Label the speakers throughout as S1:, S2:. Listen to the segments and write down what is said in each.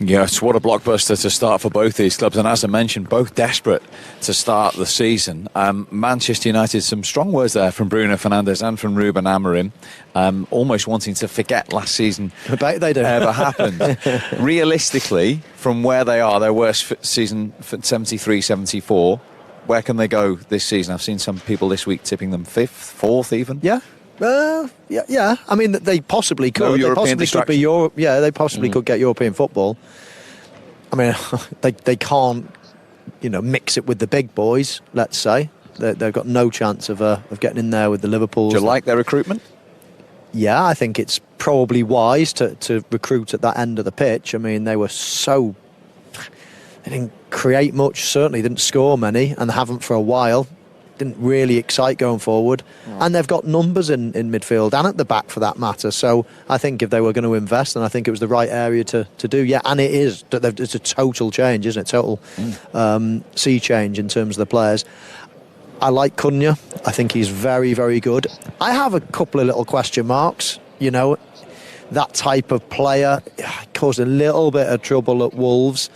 S1: Yes, what a blockbuster to start for both these clubs. And as I mentioned, both desperate to start the season. Manchester United, some strong words there from Bruno Fernandes and from Ruben Amorim, almost wanting to forget last season
S2: I bet they do.
S1: ever happened. Realistically, from where they are, their worst season, 73-74, where can they go this season? I've seen some people this week tipping them 5th, 4th even.
S2: Yeah. Yeah. I mean, they possibly could.
S1: No
S2: they
S1: European
S2: possibly could be they possibly could get European football. I mean, they can't, mix it with the big boys. Let's say they've got no chance of getting in there with the Liverpools.
S1: Do you like their recruitment?
S2: Yeah, I think it's probably wise to recruit at that end of the pitch. I mean, they didn't create much. Certainly didn't score many, and haven't for a while. Didn't really excite going forward, and they've got numbers in midfield and at the back for that matter. So I think if they were going to invest, then I think it was the right area to do. Yeah, and it is. It's a total change, isn't it? Total sea change in terms of the players. I like Cunha. I think he's very, very good. I have a couple of little question marks. That type of player caused a little bit of trouble at Wolves.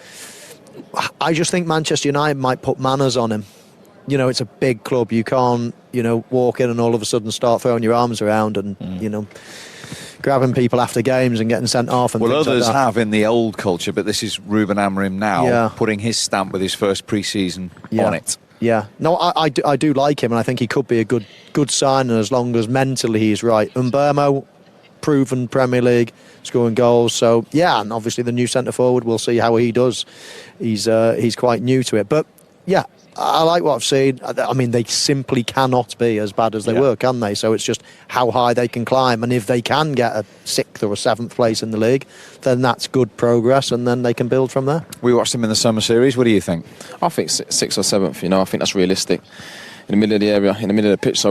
S2: I just think Manchester United might put manners on him. It's a big club. You can't, walk in and all of a sudden start throwing your arms around and, grabbing people after games and getting sent off. And
S1: others
S2: like
S1: have in the old culture, but this is Ruben Amorim now putting his stamp with his first pre-season on it.
S2: Yeah. No, I do like him, and I think he could be a good sign, as long as mentally he's right. Mbeumo, proven Premier League, scoring goals. So, yeah, and obviously the new centre-forward, we'll see how he does. He's quite new to it. But, yeah, I like what I've seen. I mean, they simply cannot be as bad as they were, can they? So it's just how high they can climb. And if they can get a 6th or a 7th place in the league, then that's good progress, and then they can build from there.
S1: We watched them in the summer series. What do you think?
S3: I think 6th or 7th. I think that's realistic. In the middle of the area, in the middle of the pitch.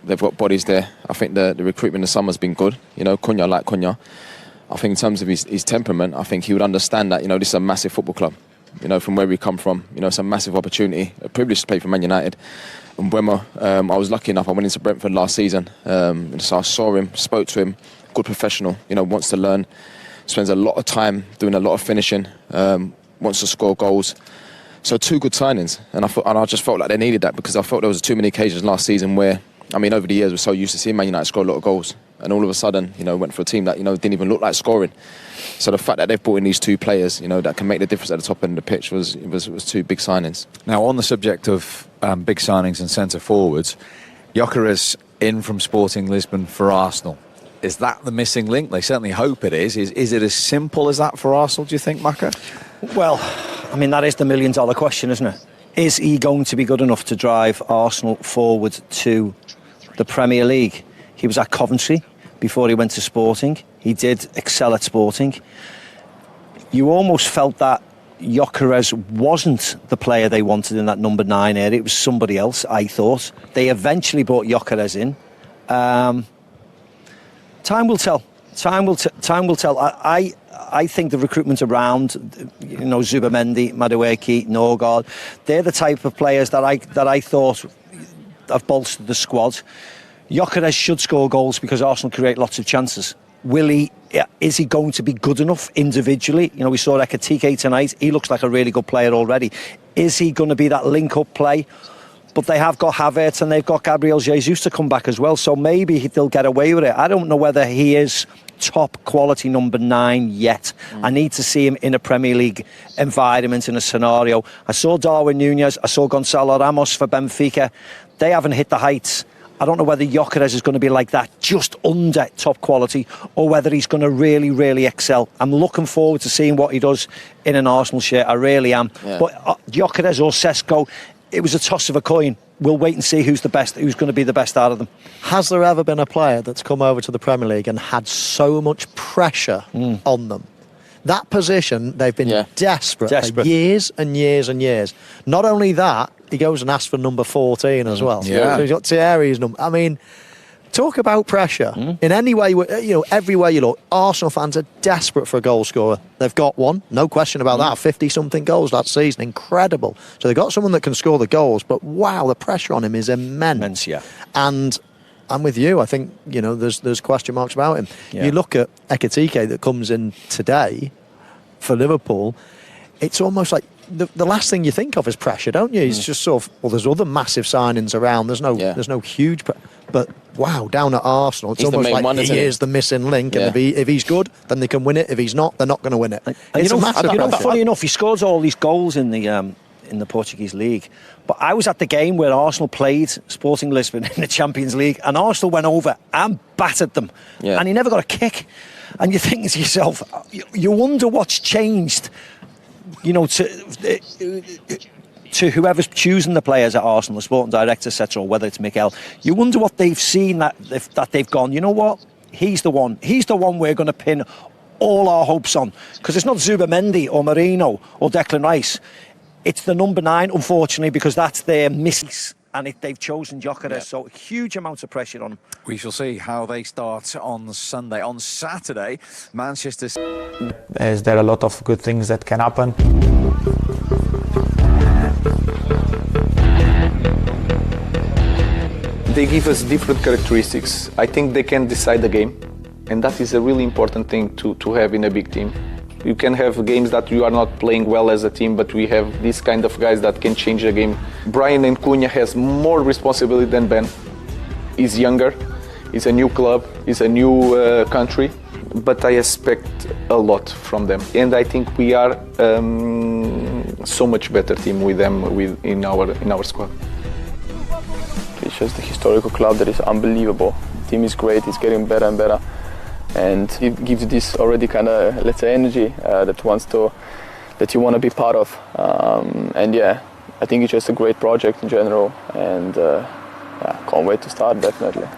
S3: They've got bodies there. I think the recruitment in the summer's been good. Cunha, like Cunha. I think in terms of his temperament, I think he would understand that. This is a massive football club. From where we come from, it's a massive opportunity, a privilege to play for Man United. And Mbeumo, I was lucky enough, I went into Brentford last season, so I saw him, spoke to him, good professional, wants to learn, spends a lot of time doing a lot of finishing, wants to score goals. So 2 good signings, and I just felt like they needed that, because I felt there was too many occasions last season where, over the years, we're so used to seeing Man United score a lot of goals, and all of a sudden, went for a team that, didn't even look like scoring. So the fact that they've brought in these 2 players, that can make the difference at the top end of the pitch was 2 big signings.
S1: Now, on the subject of big signings and centre forwards, Gyökeres in from Sporting Lisbon for Arsenal. Is that the missing link? They certainly hope it is. Is it as simple as that for Arsenal, do you think, Maka?
S4: Well, that is the million-dollar question, isn't it? Is he going to be good enough to drive Arsenal forward to the Premier League? He was at Coventry before he went to Sporting. He did excel at Sporting. You almost felt that Gyökeres wasn't the player they wanted in that number 9 area. It was somebody else, I thought. They eventually brought Gyökeres in. Time will tell. Time will tell. I think the recruitment around, Zubamendi, Madueke, Norgard, they're the type of players that I thought have bolstered the squad. Gyökeres should score goals because Arsenal create lots of chances. Is he going to be good enough individually? We saw Ekitike tonight. He looks like a really good player already. Is he going to be that link-up play? But they have got Havertz and they've got Gabriel Jesus to come back as well. So maybe they'll get away with it. I don't know whether he is top quality number 9 yet. I need to see him in a Premier League environment, in a scenario. I saw Darwin Núñez. I saw Gonzalo Ramos for Benfica. They haven't hit the heights. I don't know whether Gyökeres is going to be like that, just under top quality, or whether he's going to really, really excel. I'm looking forward to seeing what he does in an Arsenal shirt. I really am. Yeah. But Gyökeres or Sesko, it was a toss of a coin. We'll wait and see who's going to be the best out of them.
S2: Has there ever been a player that's come over to the Premier League and had so much pressure on them? That position, they've been desperate for years and years and years. Not only that, he goes and asks for number 14 as well.
S1: Yeah.
S2: So he's got Thierry's number. Talk about pressure. In any way, everywhere you look, Arsenal fans are desperate for a goal scorer. They've got one, no question about that. 50-something goals that season, incredible. So they've got someone that can score the goals, but wow, the pressure on him is immense.
S4: Yeah.
S2: And I'm with you. I think, there's question marks about him.
S4: Yeah.
S2: You look at Ekitike that comes in today for Liverpool, it's almost like the last thing you think of is pressure, don't you? It's just sort of, there's other massive signings around. There's no huge, but wow, down at Arsenal, it's
S3: He's
S2: almost like
S3: one,
S2: he is the missing link. And if he's good, then they can win it. If he's not, they're not going to win it.
S4: And funny enough, he scores all these goals in the Portuguese league. But I was at the game where Arsenal played Sporting Lisbon in the Champions League, and Arsenal went over and battered them, and he never got a kick. And you think to yourself, you wonder what's changed, to whoever's choosing the players at Arsenal, the sporting director, etc., or whether it's Mikel. You wonder what they've seen that they've gone, you know what? He's the one we're going to pin all our hopes on. Because it's not Zubamendi or Marino or Declan Rice. It's the number 9, unfortunately, because that's their miss. And they've chosen Gyökeres, so huge amounts of pressure on them.
S1: We shall see how they start on Sunday. On Saturday, Manchester...
S5: Is there a lot of good things that can happen?
S6: They give us different characteristics. I think they can decide the game, and that is a really important thing to have in a big team. You can have games that you are not playing well as a team, but we have these kind of guys that can change the game. Brian and Cunha has more responsibility than Ben. He's younger, it's a new club, it's a new country, but I expect a lot from them. And I think we are so much better team with them in our squad.
S7: It's just a historical club that is unbelievable. The team is great, it's getting better and better. And it gives you this already kind of, let's say, energy that you want to be part of. And I think it's just a great project in general, and can't wait to start, definitely.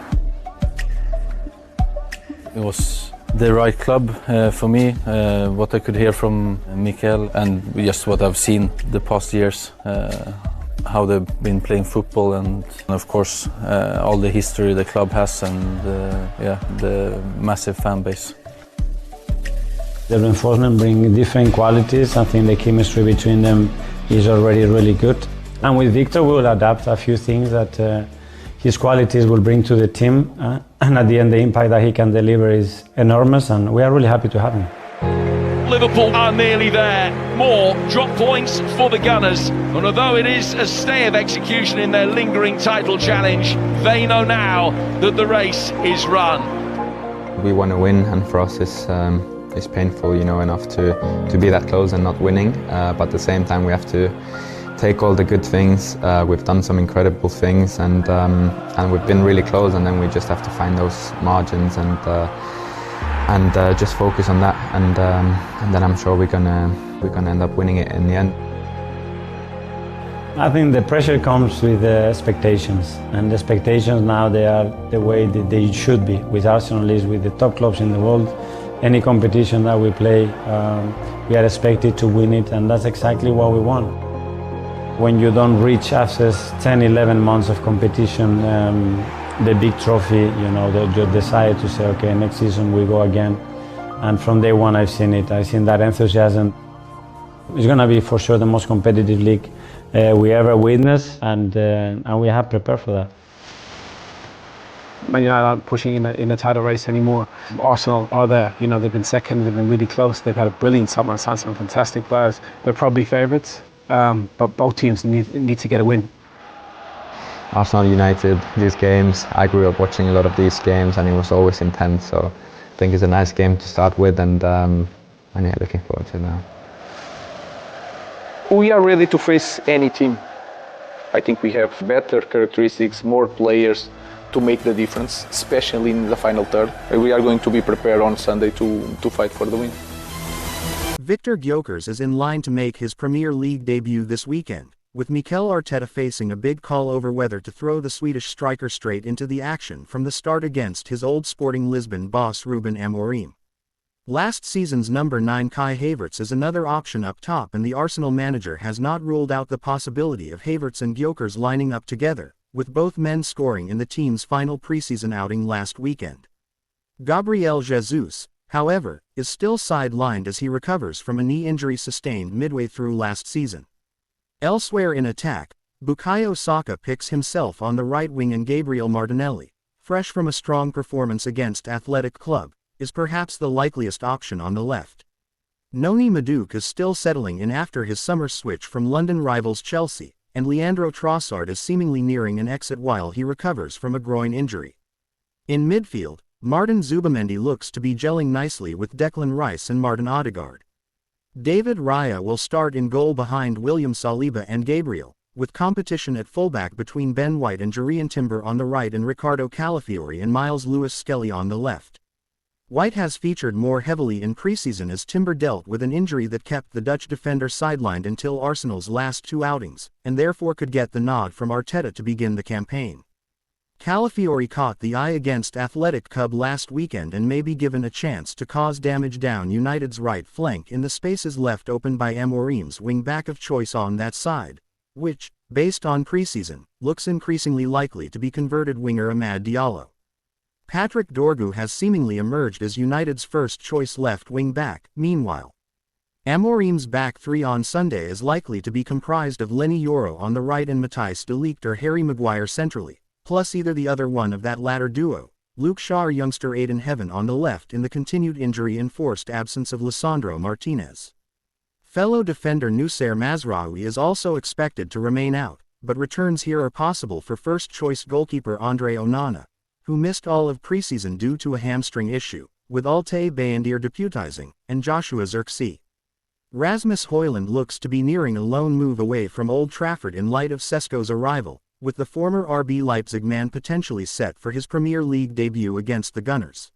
S8: It was the right club for me, what I could hear from Mikel and just what I've seen the past years, how they've been playing football, and of course all the history the club has, and the massive fan base.
S9: The reinforcement bring different qualities. I think the chemistry between them is already really good. And with Victor we will adapt a few things that his qualities will bring to the team, and at the end the impact that he can deliver is enormous, and we are really happy to have him.
S10: Liverpool are nearly there. More drop points for the Gunners. And although it is a stay of execution in their lingering title challenge, they know now that the race is run.
S11: We want to win, and for us it's painful, enough to be that close and not winning. But at the same time we have to take all the good things. We've done some incredible things, and we've been really close, and then we just have to find those margins and just focus on that, and then I'm sure we're gonna end up winning it in the end.
S9: I think the pressure comes with the expectations, and the expectations now they are the way that they should be. With Arsenal is with the top clubs in the world. Any competition that we play, we are expected to win it, and that's exactly what we want. When you don't reach after 10, 11 months of competition, the big trophy, you decide to say, okay, next season we go again. And from day one I've seen it. I've seen that enthusiasm. It's going to be for sure the most competitive league we ever witnessed, and we have prepared for that.
S12: Man United aren't pushing in a title race anymore. Arsenal are there. They've been second, they've been really close. They've had a brilliant summer, signed some fantastic players. They're probably favourites, but both teams need to get a win.
S11: Arsenal United, these games, I grew up watching a lot of these games, and it was always intense, so I think it's a nice game to start with, and looking forward to it now.
S6: We are ready to face any team. I think we have better characteristics, more players to make the difference, especially in the final third. We are going to be prepared on Sunday to fight for the win.
S13: Victor Gyökeres is in line to make his Premier League debut this weekend, with Mikel Arteta facing a big call over whether to throw the Swedish striker straight into the action from the start against his old Sporting Lisbon boss Ruben Amorim. Last season's number 9 Kai Havertz is another option up top, and the Arsenal manager has not ruled out the possibility of Havertz and Gyökeres lining up together, with both men scoring in the team's final preseason outing last weekend. Gabriel Jesus, however, is still sidelined as he recovers from a knee injury sustained midway through last season. Elsewhere in attack, Bukayo Saka picks himself on the right wing, and Gabriel Martinelli, fresh from a strong performance against Athletic Club, is perhaps the likeliest option on the left. Noni Madueke is still settling in after his summer switch from London rivals Chelsea, and Leandro Trossard is seemingly nearing an exit while he recovers from a groin injury. In midfield, Martin Zubimendi looks to be gelling nicely with Declan Rice and Martin Odegaard. David Raya will start in goal behind William Saliba and Gabriel, with competition at fullback between Ben White and Jurrien Timber on the right and Ricardo Calafiori and Miles Lewis-Skelly on the left. White has featured more heavily in preseason as Timber dealt with an injury that kept the Dutch defender sidelined until Arsenal's last 2 outings, and therefore could get the nod from Arteta to begin the campaign. Calafiori caught the eye against Athletic Club last weekend and may be given a chance to cause damage down United's right flank in the spaces left open by Amorim's wing-back of choice on that side, which, based on preseason, looks increasingly likely to be converted winger Amad Diallo. Patrick Dorgu has seemingly emerged as United's first-choice left wing-back. Meanwhile, Amorim's back three on Sunday is likely to be comprised of Lenny Yoro on the right and Matthijs de Ligt or Harry Maguire centrally, plus either the other one of that latter duo, Luke Shaw or youngster Aiden Heaven on the left in the continued injury-enforced absence of Lisandro Martinez. Fellow defender Noussair Mazraoui is also expected to remain out, but returns here are possible for first-choice goalkeeper Andre Onana, who missed all of preseason due to a hamstring issue, with Altay Bayindir deputizing, and Joshua Zirkzee. Rasmus Højlund looks to be nearing a loan move away from Old Trafford in light of Sesko's arrival, with the former RB Leipzig man potentially set for his Premier League debut against the Gunners.